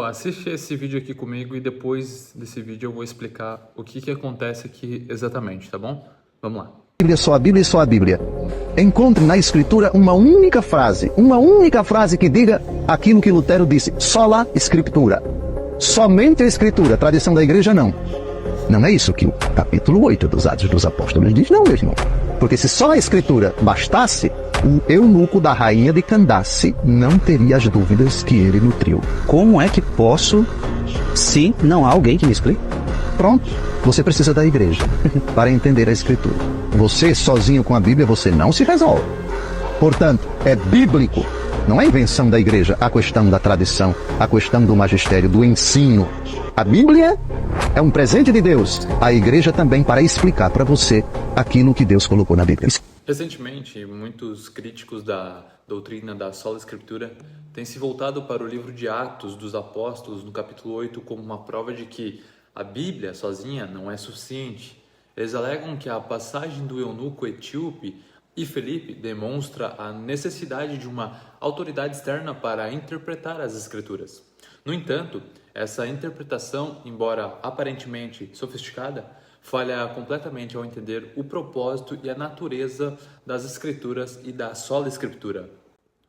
assiste esse vídeo aqui comigo e depois desse vídeo eu vou explicar o que acontece aqui exatamente, tá bom? Vamos lá. Só a Bíblia e só a Bíblia. Encontre na Escritura uma única frase que diga aquilo que Lutero disse: sola Escritura. Somente a Escritura, a tradição da igreja não. Não é isso que o capítulo 8 dos Atos dos Apóstolos diz, não, meu irmão. Porque se só a Escritura bastasse, o eunuco da rainha de Candace não teria as dúvidas que ele nutriu. Como é que posso, se não há alguém que me explique? Pronto, você precisa da igreja para entender a Escritura. Você, sozinho com a Bíblia, você não se resolve. Portanto, é bíblico. Não é invenção da igreja a questão da tradição, a questão do magistério, do ensino. A Bíblia é um presente de Deus. A igreja também para explicar para você aquilo que Deus colocou na Bíblia. Recentemente, muitos críticos da doutrina da sola Escritura têm se voltado para o livro de Atos dos Apóstolos, no capítulo 8, como uma prova de que a Bíblia sozinha não é suficiente. Eles alegam que a passagem do eunuco etíope e Felipe demonstra a necessidade de uma autoridade externa para interpretar as Escrituras. No entanto, essa interpretação, embora aparentemente sofisticada, falha completamente ao entender o propósito e a natureza das Escrituras e da sola Escritura.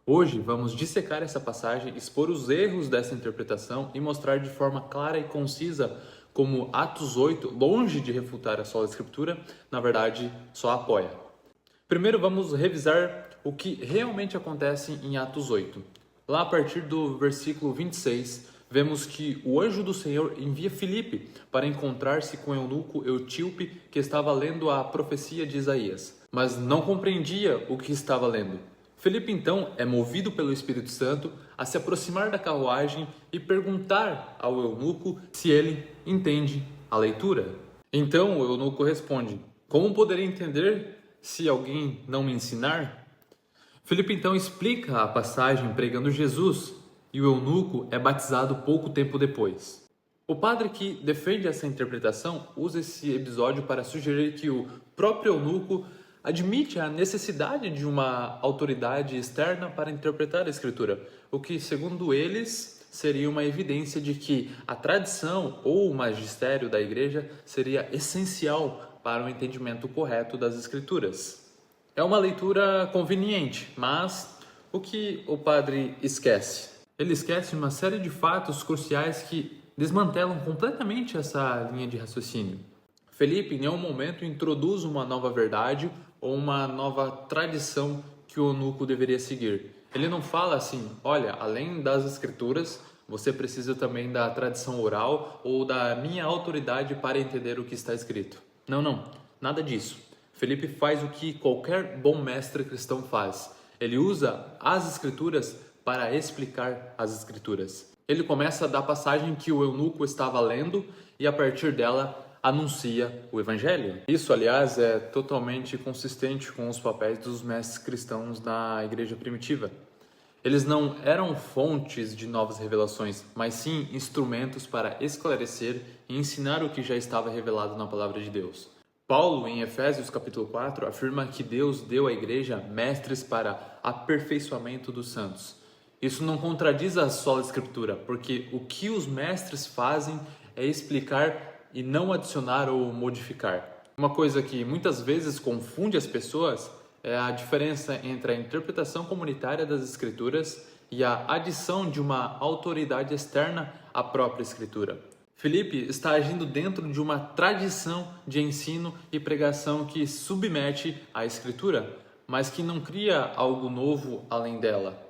Hoje vamos dissecar essa passagem, expor os erros dessa interpretação e mostrar de forma clara e concisa como Atos 8, longe de refutar a sola Escritura, na verdade só apoia. Primeiro vamos revisar o que realmente acontece em Atos 8. Lá a partir do versículo 26, vemos que o anjo do Senhor envia Filipe para encontrar-se com o eunuco etíope que estava lendo a profecia de Isaías, mas não compreendia o que estava lendo. Filipe então é movido pelo Espírito Santo a se aproximar da carruagem e perguntar ao eunuco se ele entende a leitura. Então o eunuco responde: "Como poderia entender se alguém não me ensinar?" Filipe então explica a passagem pregando Jesus e o eunuco é batizado pouco tempo depois. O padre que defende essa interpretação usa esse episódio para sugerir que o próprio eunuco admite a necessidade de uma autoridade externa para interpretar a Escritura, o que, segundo eles, seria uma evidência de que a tradição ou o magistério da igreja seria essencial para o entendimento correto das Escrituras. É uma leitura conveniente, mas o que o padre esquece? Ele esquece uma série de fatos cruciais que desmantelam completamente essa linha de raciocínio. Felipe, em nenhum momento, introduz uma nova verdade ou uma nova tradição que o eunuco deveria seguir. Ele não fala assim: olha, além das Escrituras, você precisa também da tradição oral ou da minha autoridade para entender o que está escrito. Não, nada disso. Felipe faz o que qualquer bom mestre cristão faz. Ele usa as Escrituras para explicar as Escrituras. Ele começa da passagem que o eunuco estava lendo e, a partir dela, anuncia o Evangelho. Isso, aliás, é totalmente consistente com os papéis dos mestres cristãos na igreja primitiva. Eles não eram fontes de novas revelações, mas sim instrumentos para esclarecer e ensinar o que já estava revelado na palavra de Deus. Paulo, em Efésios capítulo 4, afirma que Deus deu à igreja mestres para aperfeiçoamento dos santos. Isso não contradiz a sola Escritura, porque o que os mestres fazem é explicar e não adicionar ou modificar. Uma coisa que muitas vezes confunde as pessoas é a diferença entre a interpretação comunitária das Escrituras e a adição de uma autoridade externa à própria Escritura. Filipe está agindo dentro de uma tradição de ensino e pregação que submete à Escritura, mas que não cria algo novo além dela.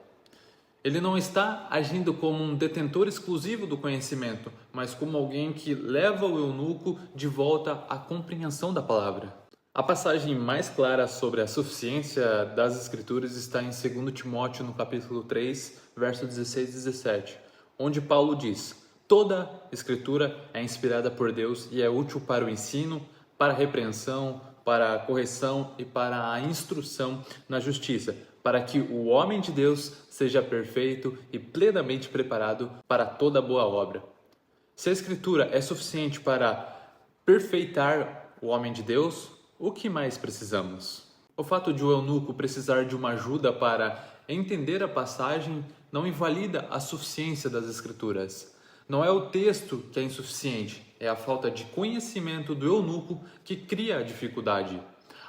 Ele não está agindo como um detentor exclusivo do conhecimento, mas como alguém que leva o eunuco de volta à compreensão da palavra. A passagem mais clara sobre a suficiência das Escrituras está em 2 Timóteo, no capítulo 3, verso 16 e 17, onde Paulo diz: toda Escritura é inspirada por Deus e é útil para o ensino, para a repreensão, para a correção e para a instrução na justiça, para que o homem de Deus seja perfeito e plenamente preparado para toda boa obra. Se a Escritura é suficiente para perfeitar o homem de Deus, o que mais precisamos? O fato de o eunuco precisar de uma ajuda para entender a passagem não invalida a suficiência das Escrituras. Não é o texto que é insuficiente, é a falta de conhecimento do eunuco que cria a dificuldade.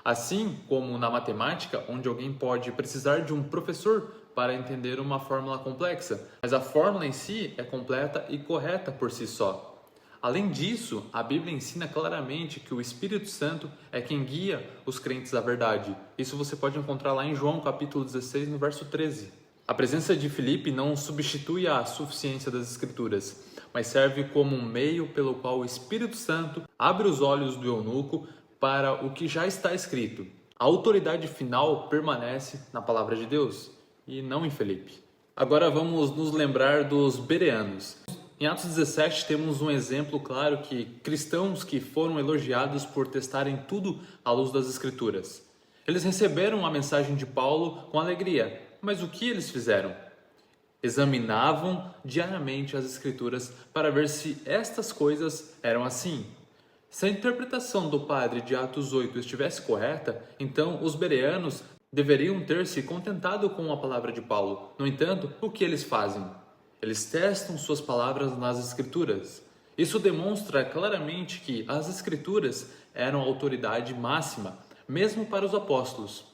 Assim como na matemática, onde alguém pode precisar de um professor para entender uma fórmula complexa, mas a fórmula em si é completa e correta por si só. Além disso, a Bíblia ensina claramente que o Espírito Santo é quem guia os crentes à verdade. Isso você pode encontrar lá em João capítulo 16, no verso 13. A presença de Filipe não substitui a suficiência das Escrituras, mas serve como um meio pelo qual o Espírito Santo abre os olhos do eunuco para o que já está escrito. A autoridade final permanece na palavra de Deus e não em Filipe. Agora vamos nos lembrar dos bereanos. Em Atos 17 temos um exemplo claro que cristãos que foram elogiados por testarem tudo à luz das Escrituras. Eles receberam a mensagem de Paulo com alegria, mas o que eles fizeram? Examinavam diariamente as Escrituras para ver se estas coisas eram assim. Se a interpretação do padre de Atos 8 estivesse correta, então os bereanos deveriam ter se contentado com a palavra de Paulo. No entanto, o que eles fazem? Eles testam suas palavras nas Escrituras. Isso demonstra claramente que as Escrituras eram a autoridade máxima, mesmo para os apóstolos.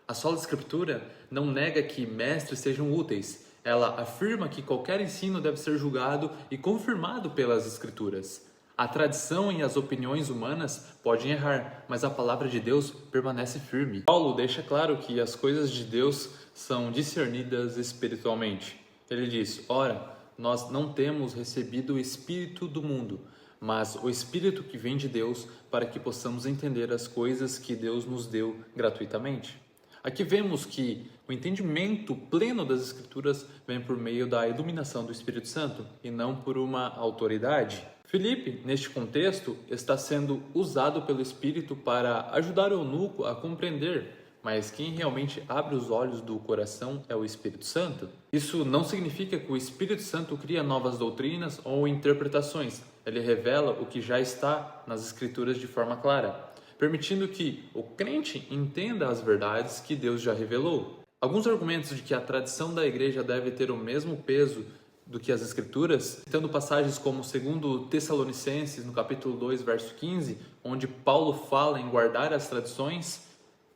A sola Escritura não nega que mestres sejam úteis. Ela afirma que qualquer ensino deve ser julgado e confirmado pelas Escrituras. A tradição e as opiniões humanas podem errar, mas a palavra de Deus permanece firme. Paulo deixa claro que as coisas de Deus são discernidas espiritualmente. Ele diz: ora, nós não temos recebido o Espírito do mundo, mas o Espírito que vem de Deus, para que possamos entender as coisas que Deus nos deu gratuitamente. Aqui vemos que o entendimento pleno das Escrituras vem por meio da iluminação do Espírito Santo e não por uma autoridade. Filipe, neste contexto, está sendo usado pelo Espírito para ajudar o eunuco a compreender, mas quem realmente abre os olhos do coração é o Espírito Santo. Isso não significa que o Espírito Santo cria novas doutrinas ou interpretações. Ele revela o que já está nas Escrituras de forma clara, permitindo que o crente entenda as verdades que Deus já revelou. Alguns argumentos de que a tradição da igreja deve ter o mesmo peso do que as Escrituras, citando passagens como 2 Tessalonicenses, no capítulo 2, verso 15, onde Paulo fala em guardar as tradições.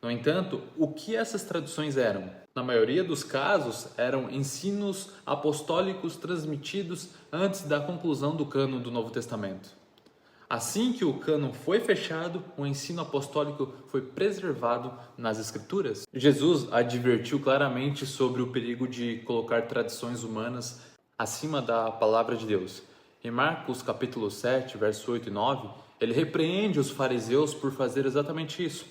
No entanto, o que essas tradições eram? Na maioria dos casos, eram ensinos apostólicos transmitidos antes da conclusão do cânon do Novo Testamento. Assim que o cânon foi fechado, o ensino apostólico foi preservado nas Escrituras. Jesus advertiu claramente sobre o perigo de colocar tradições humanas acima da palavra de Deus. Em Marcos capítulo 7, verso 8 e 9, ele repreende os fariseus por fazer exatamente isso.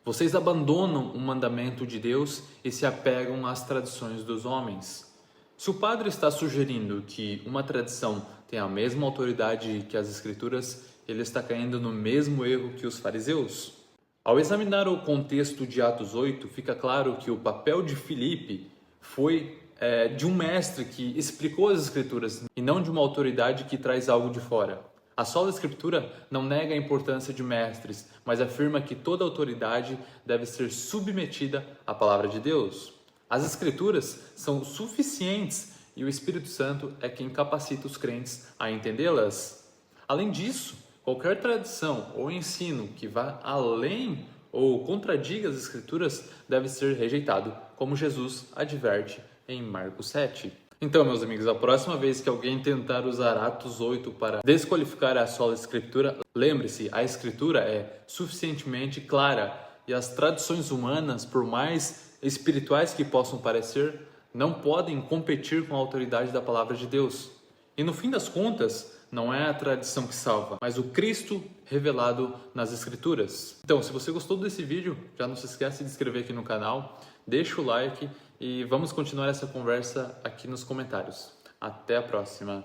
Vocês abandonam o mandamento de Deus e se apegam às tradições dos homens. Se o padre está sugerindo que uma tradição tem a mesma autoridade que as Escrituras, ele está caindo no mesmo erro que os fariseus. Ao examinar o contexto de Atos 8, fica claro que o papel de Filipe foi de um mestre que explicou as Escrituras e não de uma autoridade que traz algo de fora. A sola Escritura não nega a importância de mestres, mas afirma que toda autoridade deve ser submetida à palavra de Deus. As Escrituras são suficientes e o Espírito Santo é quem capacita os crentes a entendê-las. Além disso, qualquer tradição ou ensino que vá além ou contradiga as Escrituras deve ser rejeitado, como Jesus adverte em Marcos 7. Então, meus amigos, a próxima vez que alguém tentar usar Atos 8 para desqualificar a sola Escritura, lembre-se, a Escritura é suficientemente clara e as tradições humanas, por mais espirituais que possam parecer, não podem competir com a autoridade da palavra de Deus. E no fim das contas, não é a tradição que salva, mas o Cristo revelado nas Escrituras. Então, se você gostou desse vídeo, já não se esquece de se inscrever aqui no canal, deixa o like e vamos continuar essa conversa aqui nos comentários. Até a próxima!